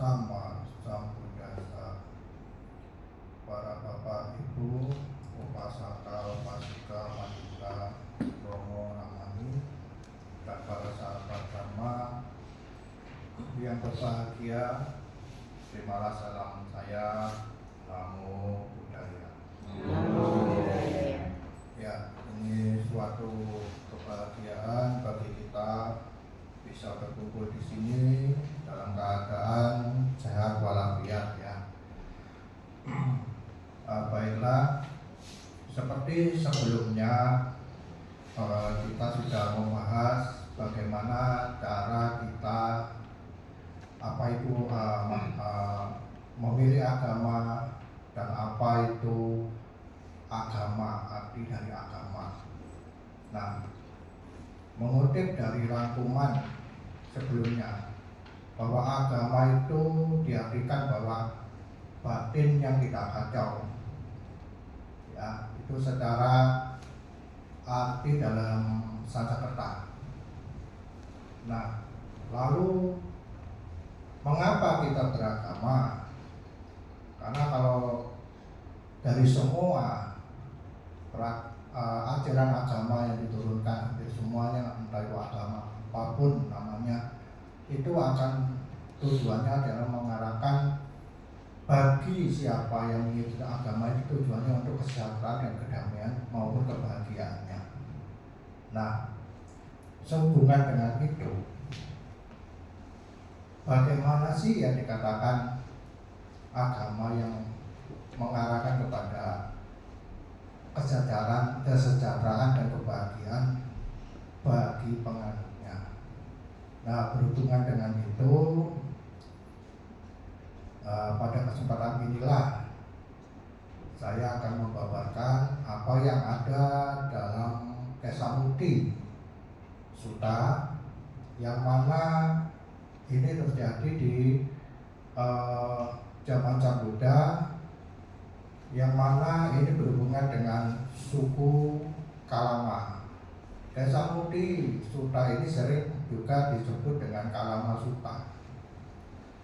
Sama Sambuddhasa. Para bapak ibu, upasaka, upasika, wanita, romo namani, dan para sahabat dhamma yang berbahagia, terimalah salam saya. Namo Buddhaya. Namo Buddhaya. Ya, ini suatu kebahagiaan bagi kita bisa berkumpul di sini dalam keadaan sehat walafiat ya. Baiklah, seperti sebelumnya kita sudah membahas bagaimana cara kita memilih agama dan apa itu agama, arti dari agama. Nah, mengutip dari rangkuman sebelumnya bahwa agama itu diartikan bahwa batin yang tidak kacau, ya, itu secara arti dalam Sanskerta. Nah, lalu mengapa kita beragama? Karena kalau dari semua ajaran agama yang diturunkan, dari semuanya, entah itu agama apapun namanya, itu akan tujuannya adalah mengarahkan bagi siapa yang mengikuti agama itu tujuannya untuk kesejahteraan dan kedamaian maupun kebahagiaannya. Nah, sehubungan dengan itu, bagaimana sih yang dikatakan agama yang mengarahkan kepada kesejahteraan dan kebahagiaan bagi penganutnya? Nah, berhubungan dengan itu, pada kesempatan inilah saya akan membabarkan apa yang ada dalam Kesamudi Sutta, yang mana ini terjadi di zaman Sambuddha, yang mana ini berhubungan dengan suku Kalama. Kesamudi Sutta ini sering juga disebut dengan Kalama Sutta.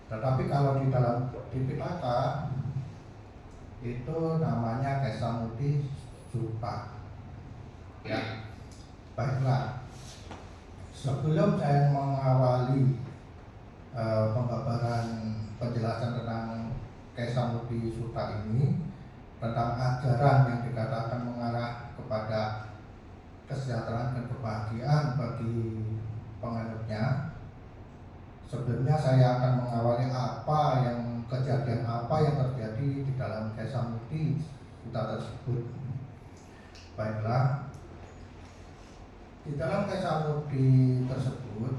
Tetapi kalau di dalam Tipitaka itu namanya Kesamudi Sutta. Ya, baiklah. Sebelum saya mengawali pembabaran penjelasan tentang Kesamudi Sutta ini, tentang ajaran yang dikatakan mengarah kepada kesejahteraan dan kebahagiaan bagi penganutnya, sebelumnya saya akan mengawali kejadian apa yang terjadi di dalam Kesamudi Sutta tersebut. Baiklah, di dalam Kesamudi tersebut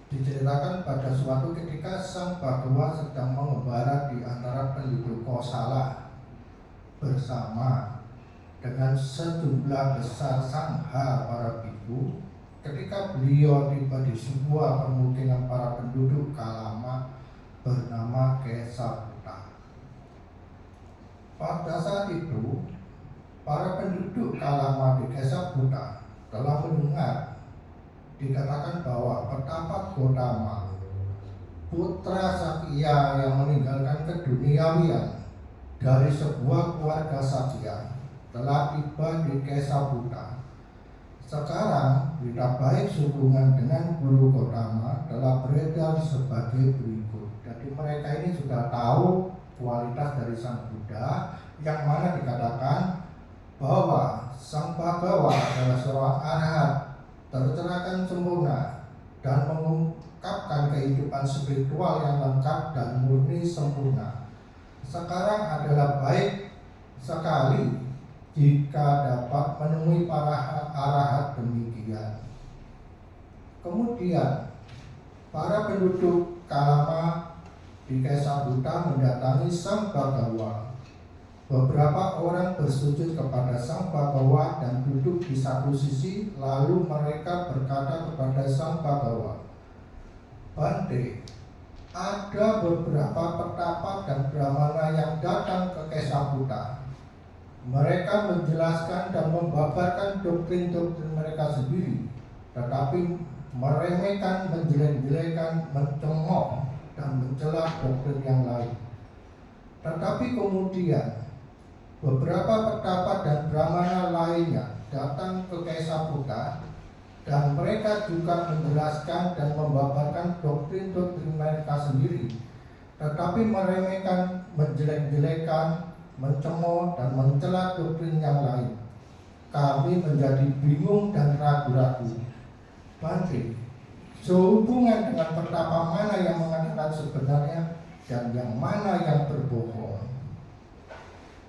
diceritakan pada suatu ketika Sang Bhagawa sedang mengembara di antara penduduk Kosala bersama dengan sejumlah besar sangha para bhikkhu. Ketika beliau tiba di sebuah permukiman para penduduk Kalama bernama Kesaputta. Pada saat itu, para penduduk Kalama di Kesaputta telah mendengar dikatakan bahwa betapa Gotama, putra Sakya yang meninggalkan keduniawian dari sebuah keluarga Sakya, telah tiba di Kesaputta. Sekarang berita baik sehubungan dengan Guru Gotama telah beredar sebagai berikut. Jadi mereka ini sudah tahu kualitas dari Sang Buddha, yang mana dikatakan bahwa Sang Bhagawa adalah seorang arahat tercerahkan sempurna dan mengungkapkan kehidupan spiritual yang lengkap dan murni sempurna. Sekarang adalah baik sekali jika dapat menemui para arahat demikian. Kemudian para penduduk Kalama di Kesaputta mendatangi Sang Bhagawa. Beberapa orang bersujud kepada Sang Bhagawa dan duduk di satu sisi, lalu mereka berkata kepada Sang Bhagawa, "Bante, ada beberapa petapa dan brahmana yang datang ke Kesaputta. Mereka menjelaskan dan membabarkan doktrin-doktrin mereka sendiri, tetapi meremehkan, menjelek-jelekan, mencemooh dan mencela doktrin yang lain. Tetapi kemudian beberapa pedapat dan brahmana lainnya datang ke Kaisa Buddha dan mereka juga menjelaskan dan membabarkan doktrin-doktrin mereka sendiri, tetapi meremehkan, menjelek-jelekan, mencemooh dan mencela doktrin yang lain. Kami menjadi bingung dan ragu-ragu. Bante, sehubungan dengan petapa mana yang mengatakan sebenarnya dan yang mana yang berbohong.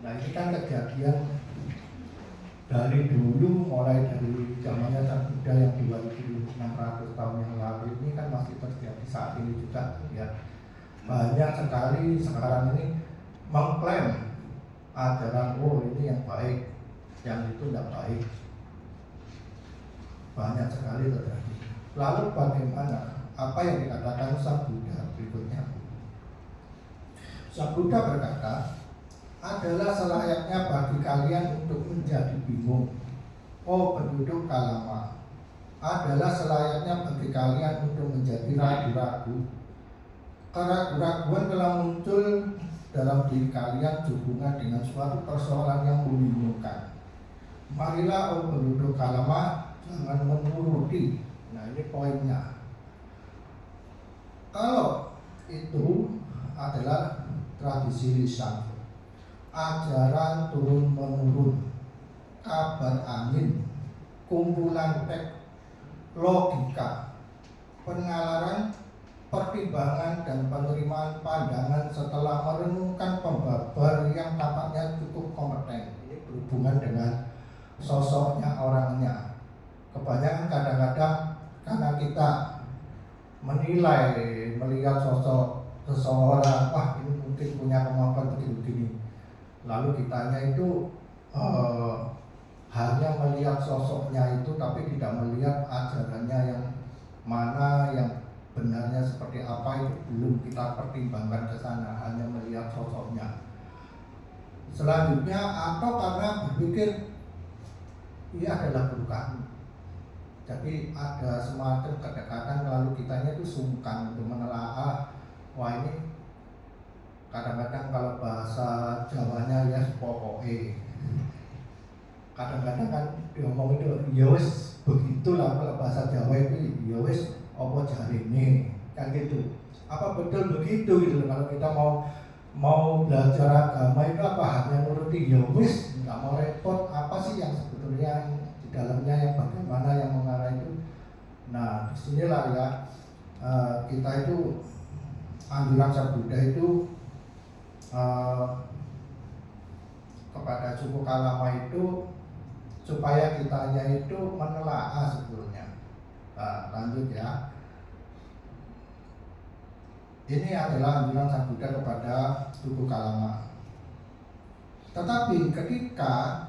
Nah, ini kan kejadian dari dulu, mulai dari zamannya Sang Buddha yang 2600 tahun yang lalu ini kan masih terjadi saat ini juga ya. Banyak sekali sekarang ini mengklaim ajaran ini yang baik, yang itu tidak baik. Banyak sekali terjadi. Lalu bagaimana? Apa yang dikatakan Sang Buddha berikutnya? Sang Buddha berkata, adalah selayaknya bagi kalian untuk menjadi bingung, oh penduduk Kalama. Adalah selayaknya bagi kalian untuk menjadi ragu-ragu. Keraguan telah muncul dalam diri kalian sehubungan dengan suatu persoalan yang membingungkan. Marilah oh penduduk Kalama, jangan menuruti. Nah, ini poinnya. Kalau itu adalah tradisi lisan, ajaran turun-menurun, kabar angin, kumpulan teks, logika, penalaran, pertimbangan dan penerimaan pandangan setelah merenungkan pembabar yang tampaknya cukup kompeten. Ini berhubungan dengan sosoknya, orangnya. Kebanyakan kadang-kadang karena kita menilai, melihat sosok seseorang, wah ini mungkin punya kemampuan begini-begini, lalu kitanya itu hanya melihat sosoknya itu, tapi tidak melihat ajarannya yang mana, yang benarnya seperti apa, itu belum kita pertimbangkan ke sana, hanya melihat sosoknya. Selanjutnya, atau karena berpikir ini adalah guru kami, jadi ada semacam kedekatan, lalu kitanya itu sungkan untuk menelaah, wah ini kadang-kadang kalau bahasa Jawanya ya pokoknya, kadang-kadang kan diomong itu ya wis begitulah, kalau bahasa Jawa itu ya wis apa jarine kan gitu. Apa betul begitu gitu? Kalau kita mau belajar agama itu apa hanya nuruti ya wis, nggak mau repot, apa sih yang sebetulnya di dalamnya, yang bagaimana yang mengarah itu. Nah, disinilah ya kita itu anjuran Sang Buddha itu kepada suku Kalama itu supaya kitanya itu menelaah sebetulnya. Nah, lanjut ya. Ini adalah anjuran Sang Buddha kepada suku Kalama. Tetapi ketika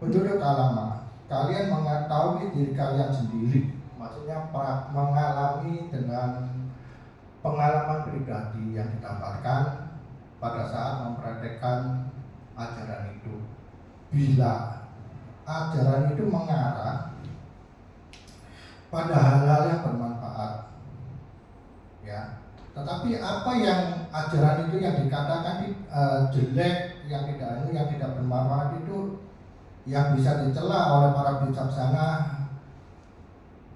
penduduk Kalama, kalian mengetahui diri kalian sendiri, maksudnya mengalami dengan pengalaman pribadi yang didapatkan pada saat mempraktekkan ajaran itu. Bila ajaran itu mengarah pada hal-hal yang bermanfaat, ya. Tetapi apa yang ajaran itu yang dikatakan jelek, yang tidak bermanfaat itu, yang bisa dicela oleh para bijaksana,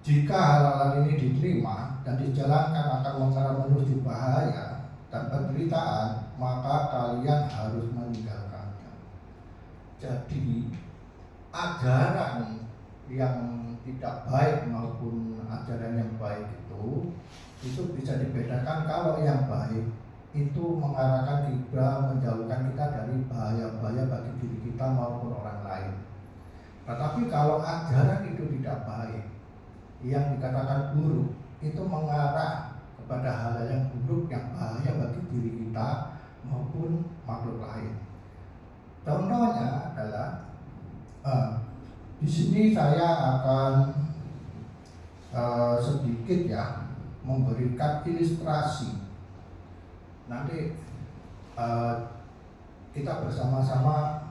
jika hal-hal ini diterima dan dijalankan akan mengarah menuju bahaya dan penderitaan, maka kalian harus meninggalkannya. Jadi ajaran yang tidak baik maupun ajaran yang baik itu bisa dibedakan. Kalau yang baik itu mengarahkan kita, menjauhkan kita dari bahaya-bahaya bagi diri kita maupun orang lain. Tetapi kalau ajaran itu tidak baik, yang dikatakan buruk, itu mengarah kepada hal-hal yang buruk, yang bahaya bagi diri kita maupun makhluk lain. Contohnya adalah di sini saya akan sedikit ya memberikan ilustrasi. Nanti kita bersama-sama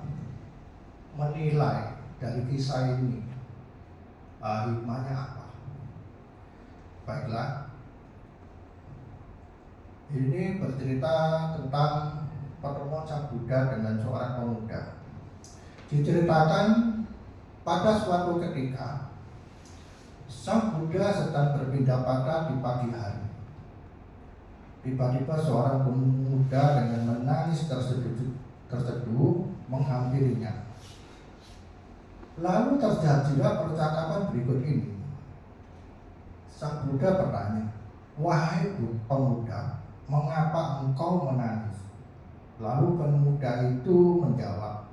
menilai dari kisah ini hikmahnya apa. Baiklah, Ini bercerita tentang pertemuan Sang Buddha dengan seorang pemuda. Diceritakan pada suatu ketika Sang Buddha sedang berpindah patah di pagi hari. Tiba-tiba seorang pemuda dengan menangis terseduh menghampirinya. Lalu terjadilah percakapan berikut ini. Sang Buddha bertanya, "Wahai pemuda, mengapa engkau menangis?" Lalu pemuda itu menjawab,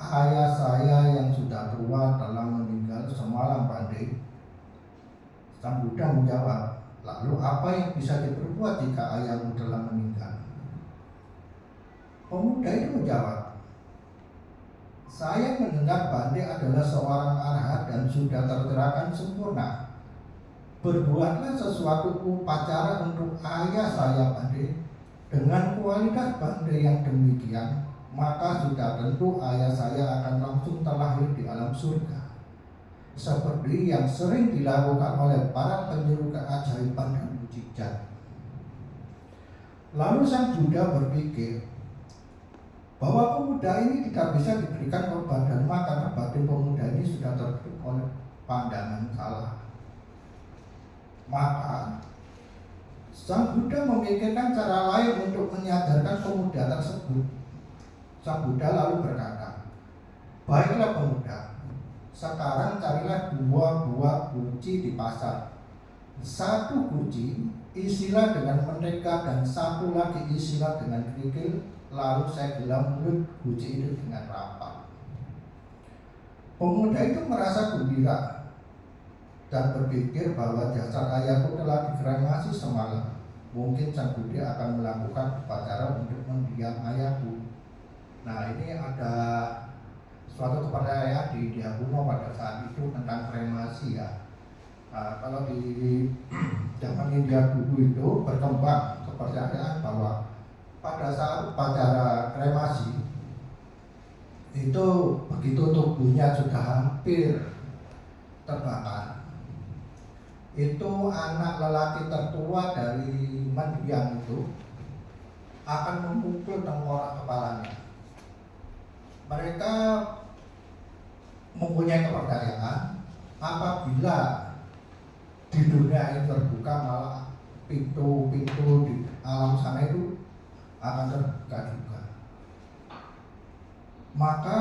"Ayah saya yang sudah tua telah meninggal semalam Bante." Sang Buddha menjawab, "Lalu apa yang bisa diperbuat jika ayahmu telah meninggal?" Pemuda itu menjawab, "Saya mendengar Bante adalah seorang arhat dan sudah tercerahkan sempurna. Berbuatlah sesuatu upacara untuk ayah saya Bante. Dengan kualitas Bante yang demikian, maka sudah tentu ayah saya akan langsung terlahir di alam surga, seperti yang sering dilakukan oleh para penyeru keajaiban dan mukjizat." Lalu Sang Buddha berpikir bahwa pemuda ini tidak bisa diberikan korban dharma karena batin pemuda ini sudah tertutup oleh pandangan salah. Maka Sang Buddha memikirkan cara lain untuk menyadarkan pemuda tersebut. Sang Buddha lalu berkata, "Baiklah pemuda, sekarang carilah 2 buah guci di pasar. 1 guci isilah dengan mentega dan 1 lagi isilah dengan kerikil. Lalu saya gelam mulut guci itu dengan rapat." Pemuda itu merasa gembira dan berpikir bahwa jasad ayahku telah dikremasi semalam. Mungkin Sang Buddha akan melakukan upacara untuk mendiam ayahku. Nah, ini ada suatu kepercayaan di India kuno pada saat itu tentang kremasi ya. Kalau di zaman India dulu itu berkembang kepercayaan bahwa pada saat upacara kremasi itu begitu tubuhnya sudah hampir terbakar, itu anak lelaki tertua dari mendiang itu akan memukul tengkorak kepalanya. Mereka mempunyai kepercayaan apabila di dunia ini terbuka, malah pintu-pintu di alam sana itu akan terbuka juga. Maka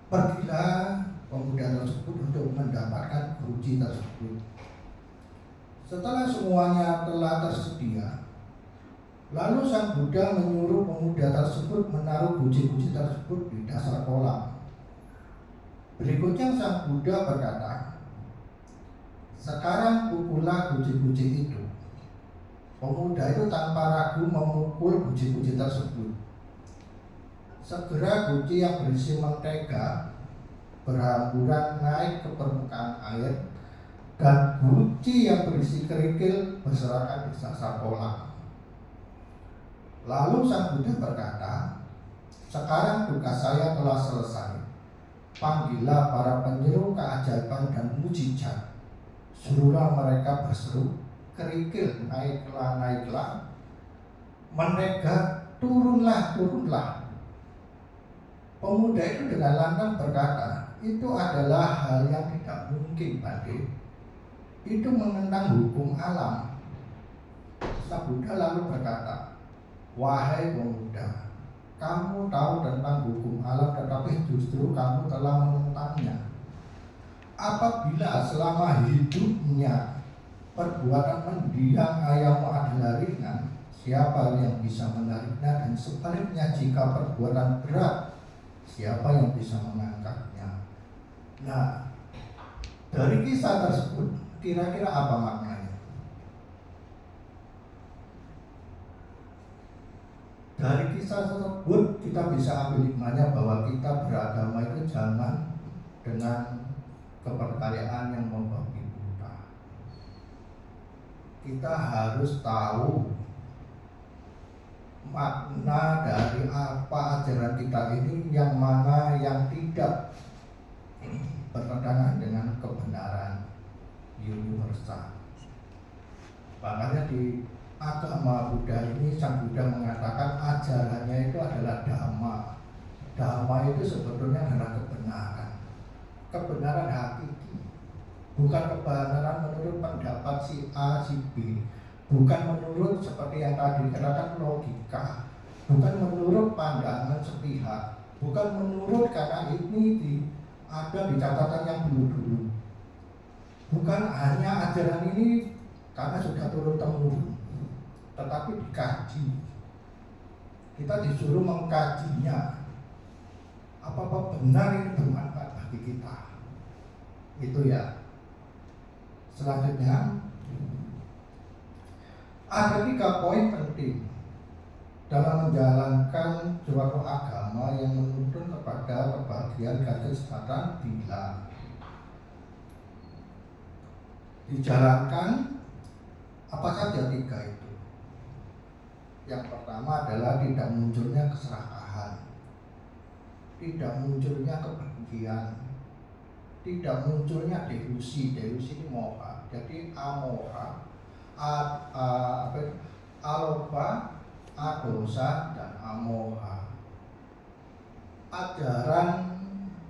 pergilah pemuda tersebut untuk mendapatkan guci tersebut. Setelah semuanya telah tersedia, lalu Sang Buddha menyuruh pemuda tersebut menaruh guci-guci tersebut di dasar kolam. Berikutnya Sang Buddha berkata, "Sekarang pukullah guci-guci itu." Pemuda itu tanpa ragu memukul guci-guci tersebut. Segera guci yang berisi mentega berhamburan naik ke permukaan air, dan guci yang berisi kerikil berserakan di dasar kolam. Lalu Sang Buddha berkata, "Sekarang tugas saya telah selesai. Panggillah para penyeru keajaiban dan mukjizat. Suruhlah mereka berseru, 'Kerikil naiklah, naiklah. Mentega turunlah, turunlah.'" Pemuda itu dengan lantang berkata, "Itu adalah hal yang tidak mungkin Bante. Itu menentang hukum alam." Sang Buddha lalu berkata, "Wahai pemuda, kamu tahu tentang hukum alam, tetapi justru kamu telah menentangnya. Apabila selama hidupnya perbuatan mendiang ayahmu adalah ringan, siapa yang bisa menariknya? Dan sebaliknya, jika perbuatan berat, siapa yang bisa mengangkatnya?" Nah, dari kisah tersebut kira-kira apa maknanya? Dari kisah tersebut kita bisa ambil hikmahnya bahwa kita beragama itu jangan dengan kepercayaan yang membabi buta. Kita harus tahu makna dari apa ajaran kita ini, yang mana yang tidak bertentangan dengan kebenaran universal. Makanya di agama Buddha ini, Sang Buddha mengatakan ajarannya itu adalah dhamma. Dhamma itu sebetulnya adalah kebenaran, kebenaran hakiki, bukan kebenaran menurut pendapat si A, si B, bukan menurut seperti yang tadi dikatakan logika, bukan menurut pandangan sepihak, bukan menurut karena ini ada di catatan yang dulu-dulu, bukan hanya ajaran ini karena sudah turun-temurun, tetapi dikaji. Kita disuruh mengkajinya. Apa benar ini bermanfaat bagi kita? Itu ya. Selanjutnya ada 3 poin penting dalam menjalankan suatu agama yang menuntun kepada kebahagiaan dan kesejahteraan bila dijalankan. Apa saja 3 itu? Yang pertama adalah tidak munculnya keserakahan, tidak munculnya kebencian, tidak munculnya delusi. Delusi ini moha. Jadi amoha, aloba, adosa, dan amoha. Ajaran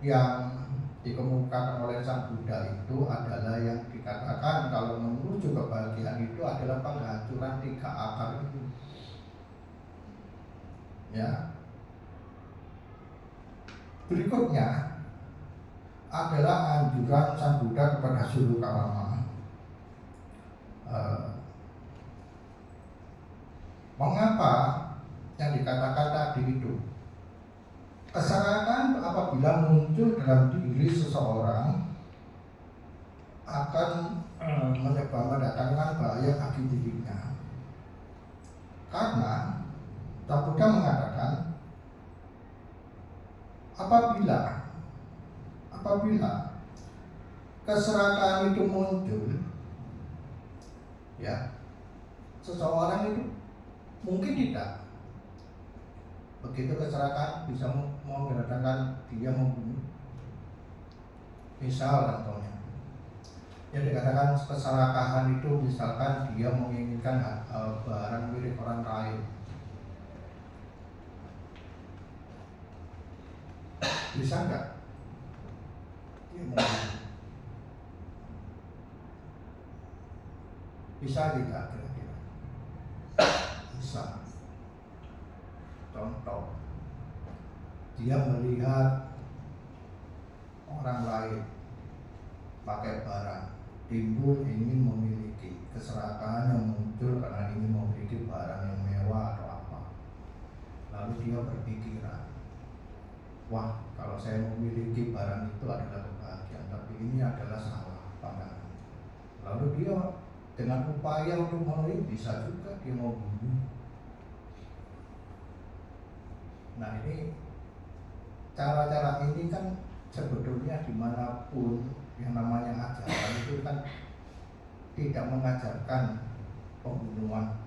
yang dikemukakan oleh Sang Buddha itu adalah yang dikatakan kalau menuju kebahagiaan itu adalah penghancuran 3 akar itu. Ya. Berikutnya adalah anjuran Sang Buddha kepada seluruh kalangan. Mengapa yang dikatakan tadi itu? Kesalahan apabila muncul dalam diri seseorang akan mendatangkan bahaya bagi dirinya. Karena Sang Buddha mengatakan apabila keserakahan itu muncul, ya, seseorang itu mungkin tidak. Begitu keserakahan bisa mendatangkan dia membunuh. Misal contohnya, yang dikatakan keserakahan itu misalkan dia menginginkan barang milik orang lain. Bisa enggak? Dia membunuh. Bisa tidak kira-kira? Bisa. Contoh, dia melihat orang lain pakai barang, timbul ingin memiliki, keserakahan yang muncul karena ingin memiliki barang yang mewah atau apa. Lalu dia berpikiran, wah, kalau saya memiliki barang itu adalah kebahagiaan, tapi ini adalah salah pandangan. Lalu dia dengan upaya untuk memilih, bisa juga dia mau bunuh. Nah, ini cara-cara ini kan sebetulnya dimanapun yang namanya ajaran itu kan tidak mengajarkan pembunuhan,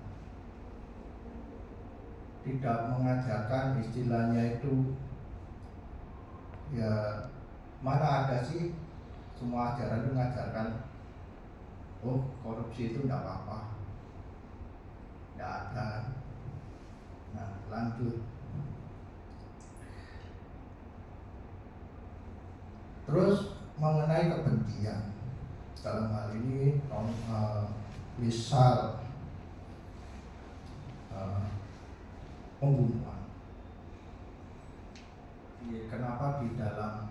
tidak mengajarkan istilahnya itu, ya mana ada sih semua ajaran itu mengajarkan oh korupsi itu tidak apa-apa, tidak ada. Nah, lanjut. Terus mengenai kebencian, dalam hal ini misal pembunuhan. Kenapa di dalam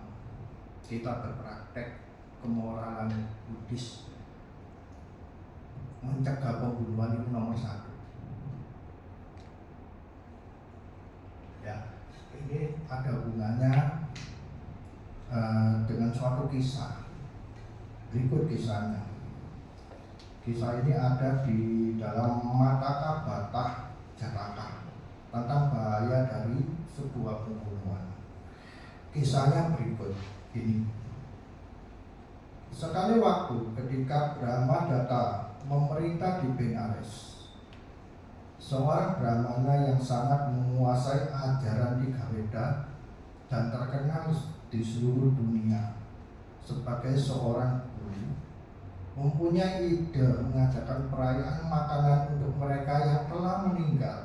kita berpraktek kemoralan Buddhis mencegah pembunuhan itu nomor 1? Ya, ini ada hubungannya dengan suatu kisah. Berikut kisahnya. Kisah ini ada di dalam Mataka Batah Jataka tentang bahaya dari sebuah pembunuhan. Kisahnya berikut ini. Sekali waktu ketika Brahmadatta memerintah di Benares, seorang Brahmana yang sangat menguasai ajaran Tiga Veda dan terkenal di seluruh dunia sebagai seorang guru mempunyai ide mengadakan perayaan makanan untuk mereka yang telah meninggal.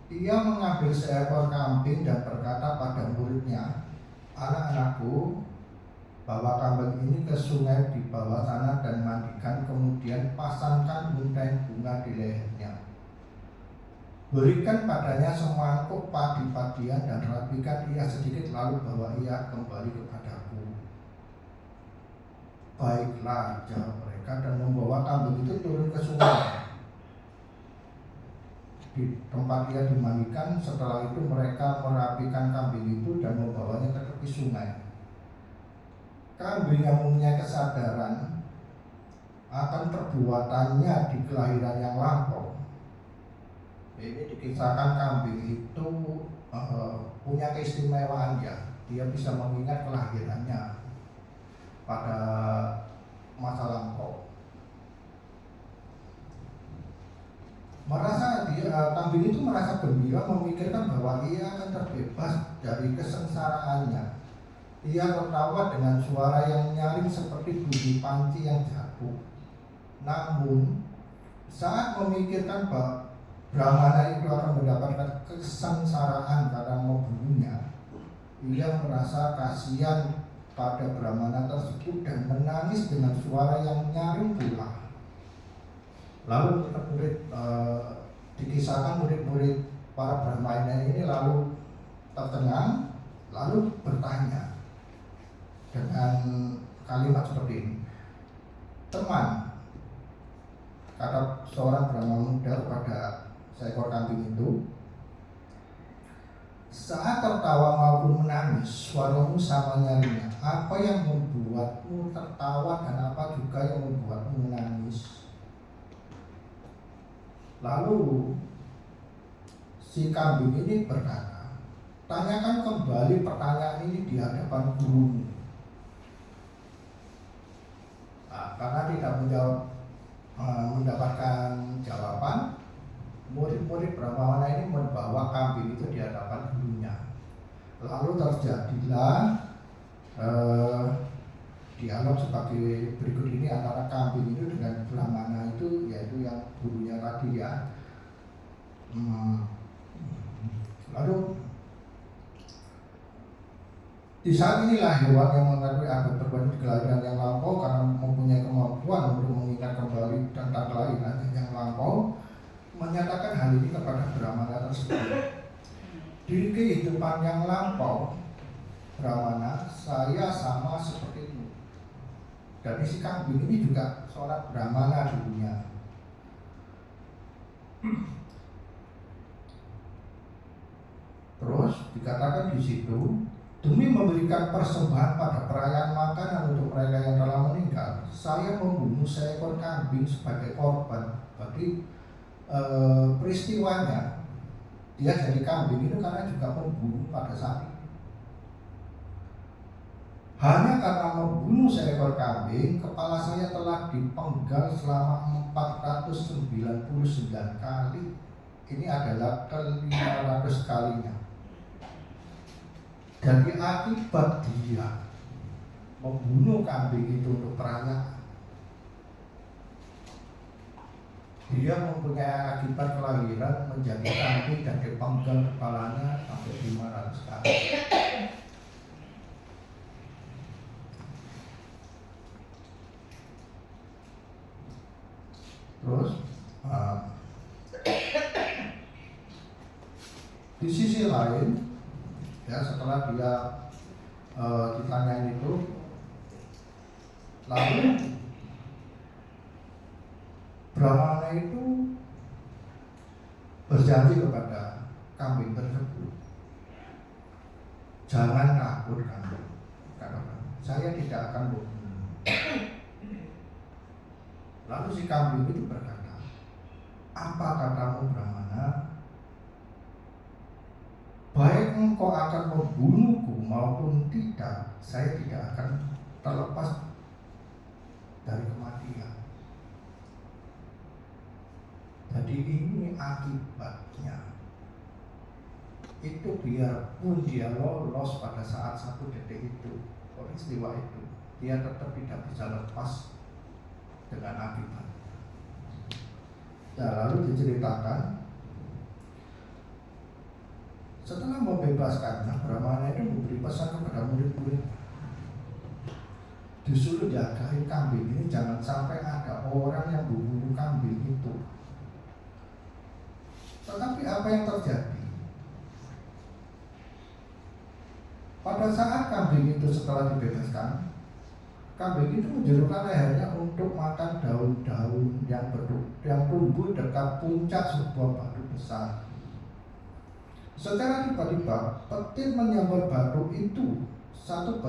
Ia mengambil seekor kambing dan berkata pada muridnya, "Anak-anakku, bawa kambing ini ke sungai di bawah sana dan mandikan, kemudian pasangkan untai bunga di lehernya. Berikan padanya semangkuk padi-padian dan rapikan ia sedikit, lalu bawa ia kembali kepadaku." "Baiklah," jawab mereka, dan membawa kambing itu turun ke sungai. Di tempat ia dimandikan. Setelah itu mereka merapikan kambing itu dan membawanya ke tepi sungai. Kambing yang mempunyai kesadaran akan perbuatannya di kelahiran yang lampau. Ini dikisahkan kambing itu punya keistimewaan ya. Dia bisa mengingat kelahirannya pada masa lampau. Kambing itu merasa gembira, memikirkan bahwa ia akan terbebas dari kesengsaraannya. Ia tertawa dengan suara yang nyaring seperti bunyi panci yang jatuh. Namun, saat memikirkan bahwa Brahmana itu akan mendapatkan kesengsaraan karena membunuhnya, ia merasa kasihan pada Brahmana tersebut dan menangis dengan suara yang nyaring pula. Lalu dikisahkan murid-murid para Brahmana ini lalu tercengang, lalu bertanya dengan kalimat seperti ini, "Teman," kata seorang Brahmana muda kepada seekor kambing itu, "Saat tertawa maupun menangis, suaramu sama nyarinya. Apa yang membuatmu tertawa dan apa juga yang membuatmu menangis?" Lalu si kambing ini berkata, "Tanyakan kembali pertanyaan ini di hadapan gurumu." Karena tidak mendapatkan jawaban, murid-murid Brahmana ini membawa kambing itu di hadapan gurunya. Lalu terjadilah dialog sebagai berikut ini antara kambing itu dengan Brahmana itu, yaitu yang gurunya tadi ya. Lalu di saat inilah hewan yang mengakui akan berbanding di kelahiran yang lampau karena mempunyai kemampuan untuk mengingat kembali tentang kelahiran yang lampau, menyatakan hal ini kepada Brahmana tersebut. "Di kehidupan yang lampau, Brahmana, saya sama sepertimu." Dan si kambing ini juga seorang Brahmana dulunya. Terus dikatakan di situ, "Demi memberikan persembahan pada perayaan makanan untuk mereka yang telah meninggal, saya membunuh seekor kambing sebagai korban." Berarti peristiwanya dia jadi kambing itu karena juga membunuh pada saat itu. Hanya karena membunuh seekor kambing, kepala saya telah dipenggal selama 499 kali. Ini adalah ke-500 kalinya. Jadi akibat dia membunuh kambing itu untuk perayaan, dia mempunyai akibat kelahiran menjadi kambing dan dipenggal kepalanya sampai 500 kali. Terus di sisi lain, ya, setelah dia ditanyain itu, lalu Brahmana itu berjanji kepada kambing tersebut, "Jangan takut kambing, saya tidak akan membunuh." Lalu si kambing itu berkata, "Apa katamu Brahmana? Baik engkau akan membunuhku maupun tidak, saya tidak akan terlepas dari kematian." Jadi ini akibatnya. Itu biarpun dia lolos pada saat 1 detik itu, peristiwa itu, dia tetap tidak bisa lepas dengan akibat. Nah, lalu diceritakan setelah membebaskannya, Brahmana itu memberi pesan kepada murid-murid, disuruh jagain kambing ini, jangan sampai ada orang yang berburu kambing itu. Tetapi apa yang terjadi? Pada saat kambing itu setelah dibebaskan, kambing itu menjulurkan lehernya untuk makan daun-daun yang tumbuh dekat puncak sebuah batu besar. Secara tiba-tiba petir menyambar batu itu. Satu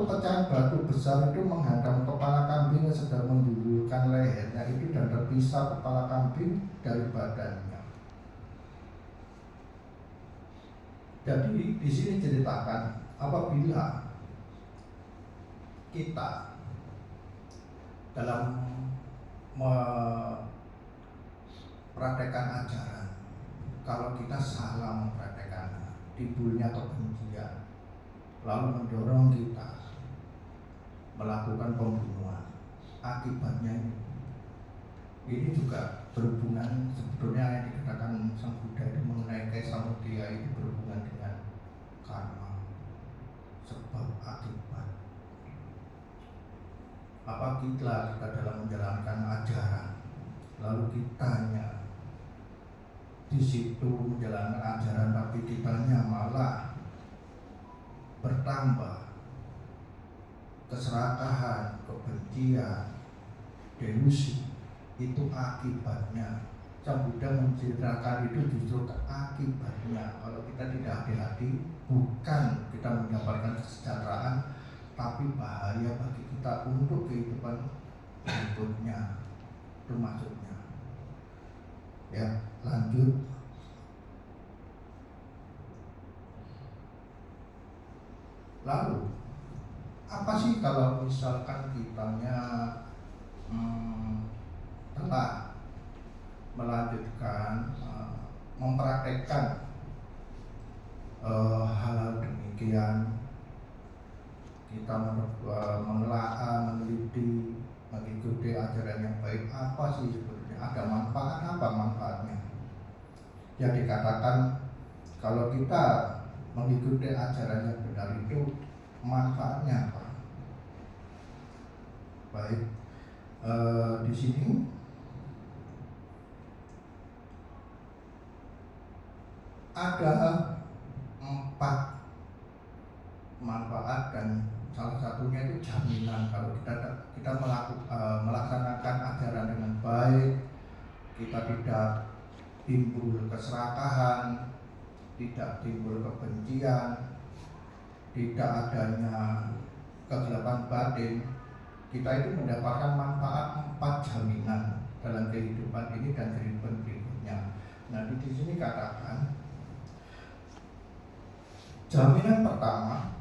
pecahan batu besar itu menghantam kepala kambing yang sedang menjulurkan lehernya itu, dan terpisah kepala kambing dari badannya. Jadi di sini ceritakan apabila kita dalam mempraktekkan ajaran, kalau kita salah mempraktekannya, timbulnya kebencian, lalu mendorong kita melakukan pembunuhan. Akibatnya ini juga berhubungan, sebetulnya yang dikatakan Sang Buddha itu mengenai Kesamudaya itu berhubungan dengan karma, sebab akibat. Apabila kita dalam menjalankan ajaran, lalu kitanya di situ menjalankan ajaran, tapi kitanya malah bertambah keserakahan, kebencian, delusi, itu akibatnya. Sang Buddha menceritakan itu justru akibatnya. Kalau kita tidak hati-hati, bukan kita mendapatkan kesejahteraan, tapi bahaya bagi kita untuk kehidupan berikutnya. Itu maksudnya. Ya, lanjut. Lalu, apa sih kalau misalkan kitanya telah melanjutkan mempraktekkan hal-hal demikian, kita menelaah, meneliti, mengikuti ajaran yang baik, apa sih sebetulnya? Ada manfaat apa manfaatnya? Yang dikatakan kalau kita mengikuti ajaran yang benar itu manfaatnya apa? Baik, di sini ada 4 manfaat, dan salah satunya itu jaminan kalau kita melaksanakan ajaran dengan baik, kita tidak timbul keserakahan, tidak timbul kebencian, tidak adanya kegelapan batin. Kita itu mendapatkan manfaat 4 jaminan dalam kehidupan ini dan kehidupan berikutnya. Nah, di sini katakan jaminan pertama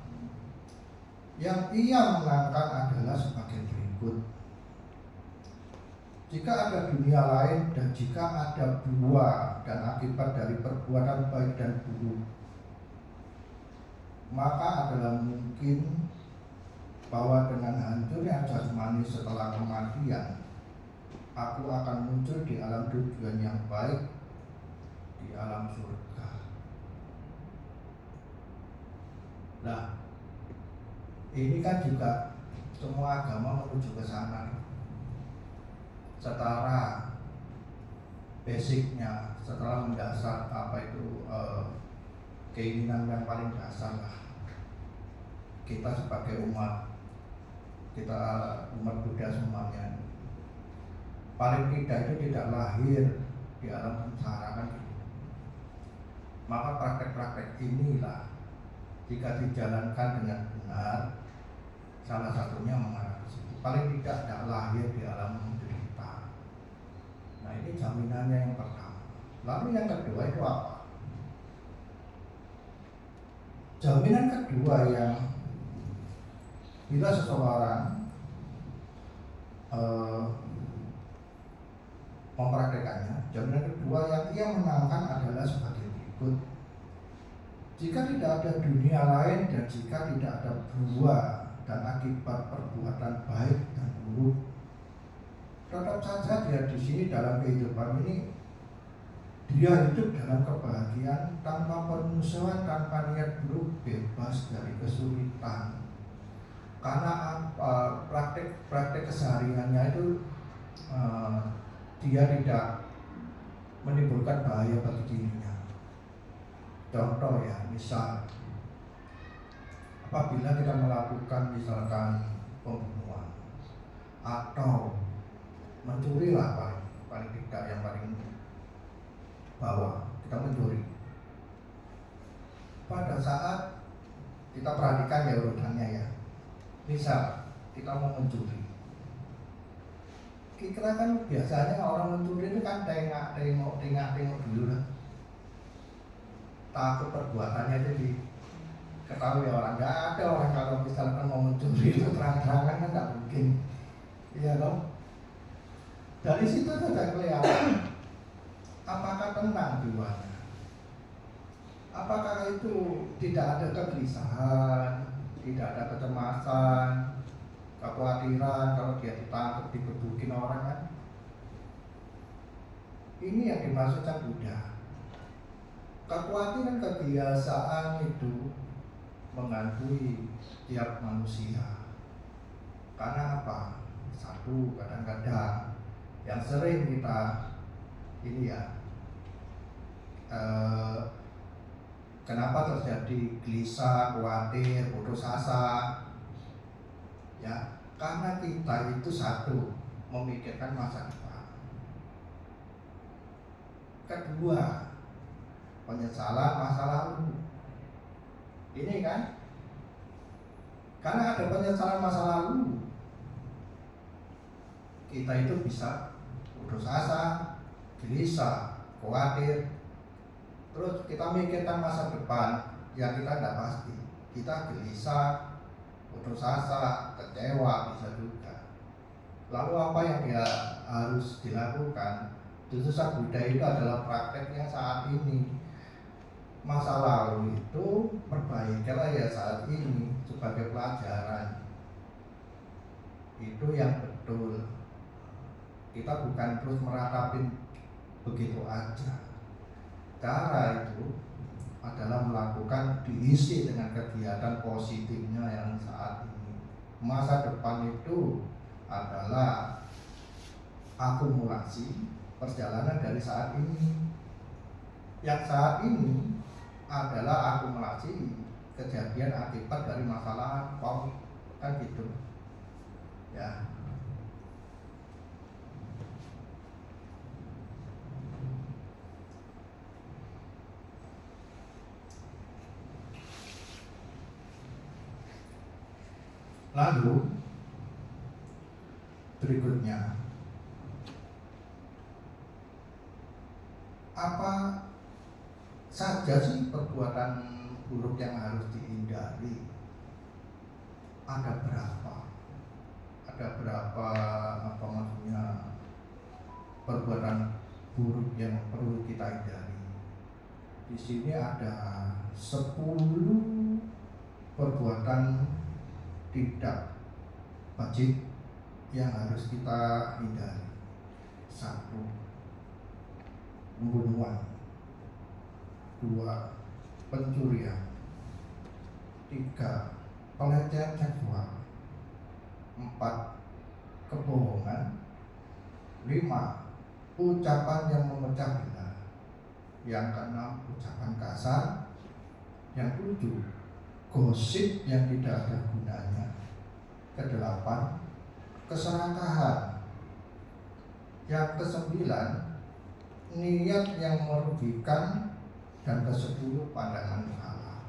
yang ia menangkan adalah sebagai berikut. Jika ada dunia lain dan jika ada buah dan akibat dari perbuatan baik dan buruk, maka adalah mungkin bahwa dengan hancurnya jasmani setelah kematian, aku akan muncul di alam tujuan yang baik, di alam surga. Nah, ini kan juga semua agama menuju ke sana. Setara basicnya, setelah mendasar keinginan yang paling dasar lah. Kita sebagai umat Buddha semuanya, paling tidak itu tidak lahir di alam sengsara kan gitu. Maka praktek-praktek inilah jika dijalankan dengan benar, salah satunya mengarah ke situ. Paling tidak lahir di alam menderita. Nah, ini jaminannya yang pertama. Lalu yang kedua itu apa? Jaminan kedua yang bila seseorang mempraktekannya, jaminan kedua yang ia menangkan adalah sebagai berikut. Jika tidak ada dunia lain dan jika tidak ada buah dan akibat perbuatan baik dan buruk, tetap saja dia di sini dalam kehidupan ini dia hidup dalam kebahagiaan tanpa permusuhan, tanpa niat buruk, bebas dari kesulitan. Karena praktek kesehariannya itu dia tidak menimbulkan bahaya bagi dirinya. Contoh ya, misal apabila kita melakukan misalkan pembunuhan atau mencuri lah paling tidak yang paling bawah, kita mencuri. Pada saat kita perhatikan ya urutannya ya, misal kita mau mencuri, kita kan biasanya orang mencuri itu kan tengok dulu lah. Takut perbuatannya itu diketahui orang. Nggak ada orang kalau misalkan mau mencuri itu terang-terangan kan nggak mungkin, iya dong. Dari situ sudah kelihatan apakah tenang jiwanya, apakah itu tidak ada kegelisahan, tidak ada kecemasan, kekhawatiran kalau dia ditangkap digebukin orang kan. Ini yang dimaksud Sang Buddha. Kekhawatiran kebiasaan itu menghantui tiap manusia. Karena apa? Satu, kadang-kadang yang sering kita ini ya, kenapa terjadi gelisah, khawatir, putus asa? Ya, karena kita itu satu, memikirkan masa depan. Kedua, penyesalan masa lalu. Ini kan, karena ada penyesalan masa lalu, kita itu bisa putus asa, gelisah, khawatir. Terus kita mikirkan masa depan, ya kita tidak pasti. Kita gelisah, putus asa, kecewa bisa juga. Lalu apa yang dia harus dilakukan? Justru Sang Buddha itu adalah prakteknya saat ini. Masa lalu itu perbaikilah ya saat ini sebagai pelajaran. Itu yang betul. Kita bukan terus meratapin begitu aja. Cara itu adalah melakukan diisi dengan kegiatan positifnya yang saat ini. Masa depan itu adalah akumulasi perjalanan dari saat ini. Yang saat ini adalah akumulasi kejadian akibat dari masa lampau, kan gitu ya. Lalu berikutnya, apa saja sih perbuatan buruk yang harus dihindari? Ada berapa? Ada berapa apa maksudnya perbuatan buruk yang perlu kita hindari? Di sini ada 10 perbuatan tidak wajib yang harus kita hindari. 1. Pembunuhan. 2. Pencurian. 3. Pelecehan seksual. 4. Kebohongan. 5. Ucapan yang memecah belah. Yang ke-6. Ucapan kasar. Yang 7. Gosip yang tidak ada gunanya. Ke-8. Keserakahan. Yang ke-9. Niat yang merugikan. Dan ke-10. Pandangan salah.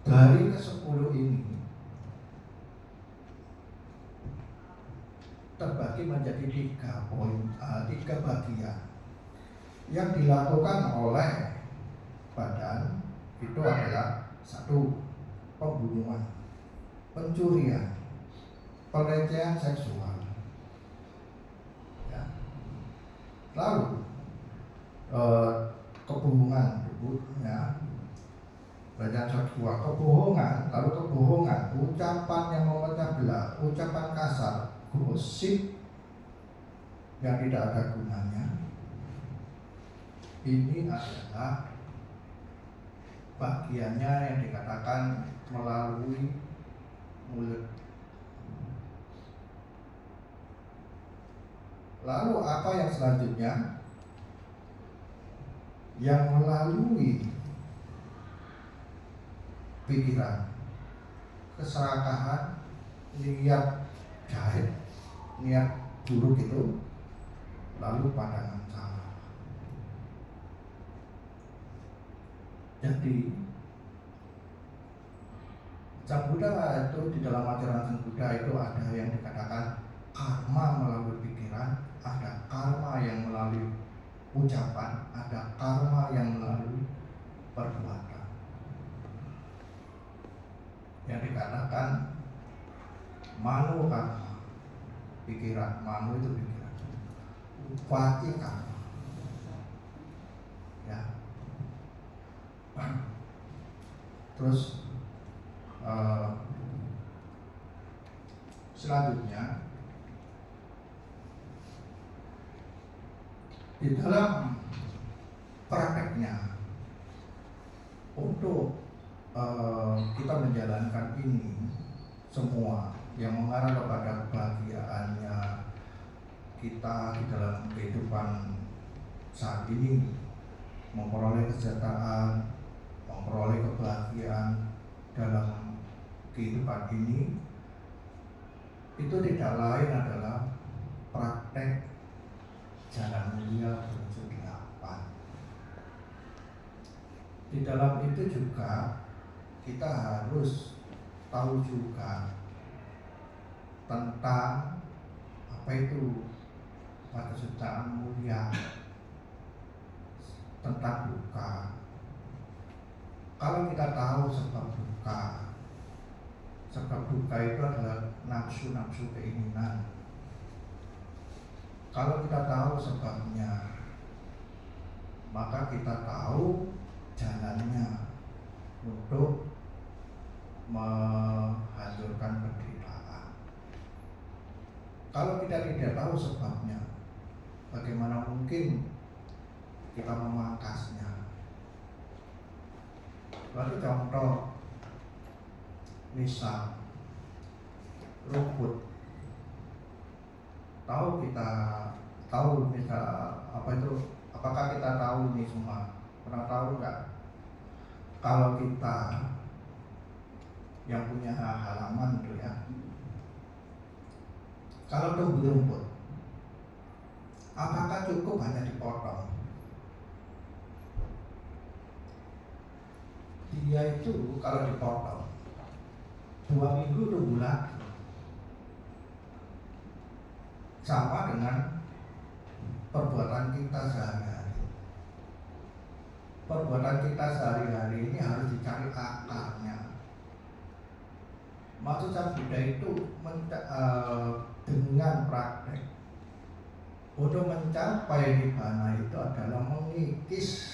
Dari ke-10 ini terbagi menjadi 3 bagian yang dilakukan oleh badan. Itu adalah 1. Pembunuhan, pencurian, pelecehan seksual ya. Lalu kebohongan ya. Bacaan kedua, kebohongan, lalu kebohongan, ucapan yang memecah belah, ucapan kasar, gosip yang tidak ada gunanya. Ini adalah bagiannya yang dikatakan melalui mulut. Lalu apa yang selanjutnya? Yang melalui pikiran, keserakahan, niat jahat, niat buruk itu, lalu pandangan salah. Jadi Sang Buddha itu di dalam ajaran Sang Buddha itu ada yang dikatakan karma melalui pikiran, ada karma yang melalui ucapan, ada karma yang melalui perbuatan. Yang dikatakan mano karma, pikiran, mano itu pikiran, upati karma, ya. Terus selanjutnya di dalam prakteknya untuk kita menjalankan ini semua yang mengarah kepada kebahagiaannya kita di dalam kehidupan saat ini, memperoleh kesejahteraan, memperoleh kebahagiaan dalam kehidupan ini, itu tidak lain adalah praktek jalan mulia menuju 8. Di dalam itu juga kita harus tahu juga tentang apa itu kesucian mulia, tentang duka. Kalau kita tahu sebab duka itu adalah nafsu-nafsu keinginan. Kalau kita tahu sebabnya, maka kita tahu jalannya untuk menghancurkan penderitaan. Kalau kita tidak tahu sebabnya, bagaimana mungkin kita memangkasnya? Lalu contoh, misal rumput, kita tahu misal apa itu? Apakah kita tahu ini semua? Pernah tahu nggak? Kalau kita yang punya halaman itu ya, kalau tumbuh rumput, apakah cukup hanya dipotong? Dia itu kalau dipotong 2 minggu tumbuh lagi. Sama dengan perbuatan kita sehari-hari. Perbuatan kita sehari-hari ini harus dicari akarnya. Maksud Sang Buddha itu dengan praktek untuk mencapai nibbana itu adalah mengikis.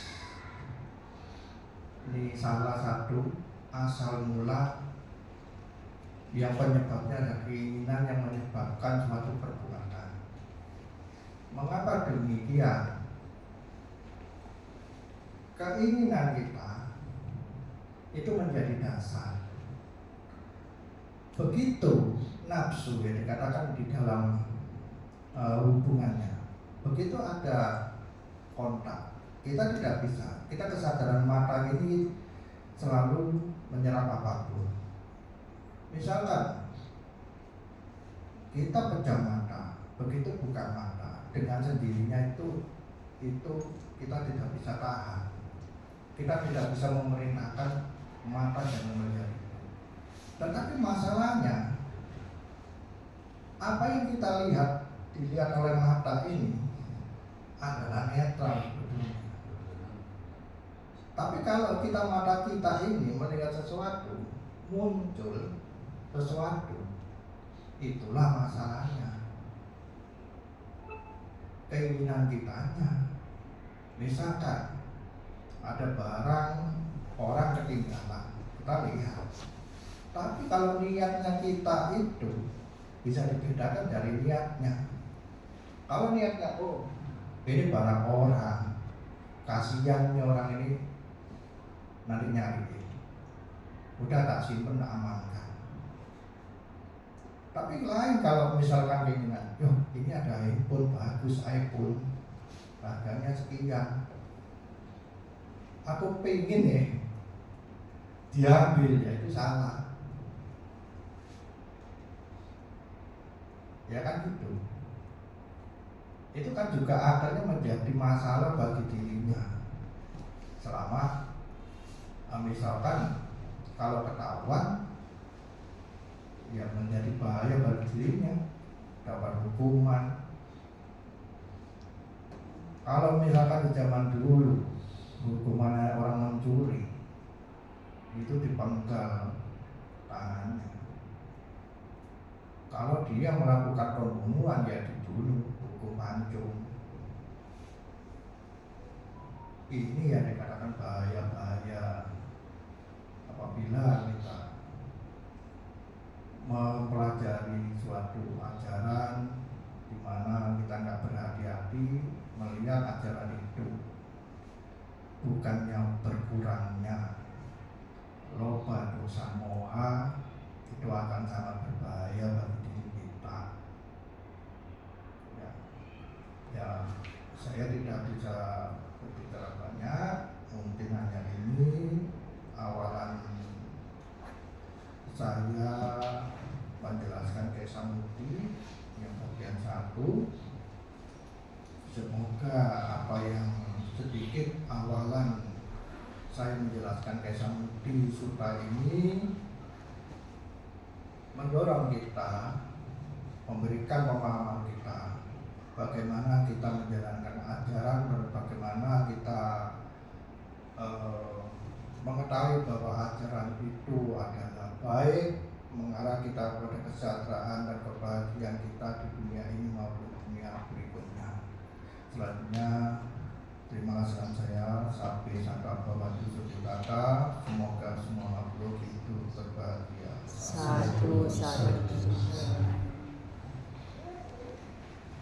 Ini salah satu asal mula yang penyebabnya adalah keinginan yang menyebabkan suatu perbuatan. Mengapa demikian? Keinginan kita itu menjadi dasar. Begitu nafsu yang dikatakan di dalam hubungannya, begitu ada kontak, kita tidak bisa. Kita kesadaran mata ini selalu menyerap apapun. Misalkan kita pejam mata, begitu buka mata, dengan sendirinya itu kita tidak bisa tahan. Kita tidak bisa memerintahkan mata jangan melihat itu. Tetapi masalahnya, apa yang kita dilihat oleh mata ini adalah netral sebetulnya. Tapi kalau mata kita ini melihat sesuatu, muncul sesuatu, itulah masalahnya. Keinginan kitanya, misalkan ada barang orang ketinggalan, kita lihat. Tapi kalau niatnya kita itu bisa dibedakan dari niatnya. Kalau niatnya, oh ini barang orang, kasihannya orang ini nanti nyari, udah tak simpen, tak amankan. Tapi lain kalau misalkan keinginan, yo ini ada iPhone bagus, iPhone harganya sekian, aku pengen ya diambil, ya itu salah. Ya kan gitu. Itu kan juga akhirnya menjadi masalah bagi dirinya. Selama misalkan kalau ketahuan, ya menjadi bahaya bagi dirinya, dapat hukuman. Kalau misalkan di zaman dulu hukumannya orang mencuri itu dipenggal tangannya. Kalau dia melakukan pembunuhan, ya dibunuh, hukum pancung. Ini yang dikatakan bahaya-bahaya apabila kita mempelajari suatu ajaran di mana kita nggak berhati-hati melihat ajaran itu, bukannya berkurangnya loba dosa moha, itu akan sangat berbahaya bagi diri kita. Ya, saya tidak bisa berbicara banyak, mungkin hanya ini awalan saya menjelaskan Kisah Mukti yang bagian 1. Semoga apa yang sedikit awalan saya menjelaskan Kisah Mukti Sutta ini mendorong kita, memberikan pemahaman kita bagaimana kita menjalankan ajaran dan bagaimana kita mengetahui bahwa ajaran itu adalah baik, mengarah kita kepada kesejahteraan dan kebahagiaan kita di dunia ini maupun dunia berikutnya. Selanjutnya, terima kasih saya sampai Bawadu Sudikata. Semoga semua makhluk hidup berbahagia. Satu.